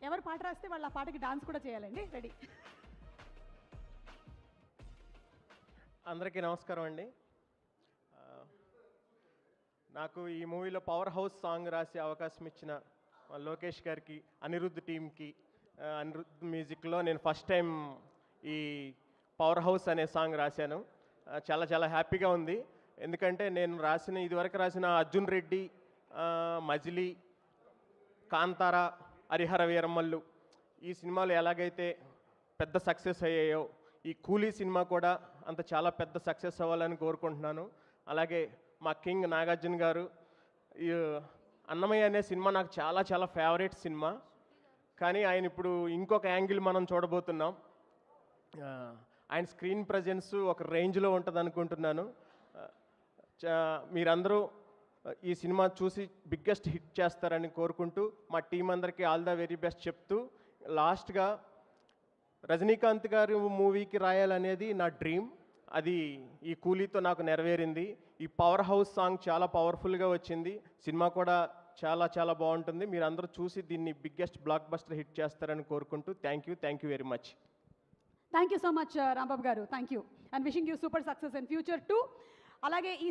ఎవరు పాట రాస్తే వాళ్ళు ఆ పాటకి డాన్స్ కూడా చేయాలండి. రెడీ. అందరికీ నమస్కారం అండి. నాకు ఈ మూవీలో పవర్ హౌస్ సాంగ్ రాసే అవకాశం ఇచ్చిన లోకేష్ గారికి, అనిరుద్ధ్ టీమ్కి, అనిరుద్ధ్ మ్యూజిక్లో నేను ఫస్ట్ టైం ఈ పవర్ హౌస్ అనే సాంగ్ రాశాను. చాలా చాలా హ్యాపీగా ఉంది. ఎందుకంటే నేను ఇదివరకు రాసిన అర్జున్ రెడ్డి, మజిలీ, కాంతారా, హరిహర వీరమ్మల్లు ఈ సినిమాలు ఎలాగైతే పెద్ద సక్సెస్ అయ్యాయో ఈ కూలీ సినిమా కూడా అంత చాలా పెద్ద సక్సెస్ అవ్వాలని కోరుకుంటున్నాను. అలాగే మా కింగ్ నాగార్జున గారు, ఈ అన్నమయ్య అనే సినిమా నాకు చాలా చాలా ఫేవరెట్ సినిమా. కానీ ఆయన ఇప్పుడు ఇంకొక యాంగిల్ మనం చూడబోతున్నాం. ఆయన స్క్రీన్ ప్రజెన్స్ ఒక రేంజ్లో ఉంటుంది అనుకుంటున్నాను. మీరందరూ ఈ సినిమా చూసి బిగ్గెస్ట్ హిట్ చేస్తారని కోరుకుంటూ మా టీం అందరికీ ఆల్ ద వెరీ బెస్ట్ చెప్తూ, లాస్ట్గా రజనీకాంత్ గారి మూవీకి రాయాలనేది నా డ్రీమ్. అది ఈ కూలీతో నాకు నెరవేరింది. ఈ పవర్ హౌస్ సాంగ్ చాలా పవర్ఫుల్గా వచ్చింది. సినిమా కూడా చాలా చాలా బాగుంటుంది. మీరు అందరూ చూసి దీన్ని బిగ్గెస్ట్ బ్లాక్ బస్టర్ హిట్ చేస్తారని కోరుకుంటూ thank you very much. Thank you so much Rambabu garu. Thank you and wishing you super success in future too. అలాగే ఈ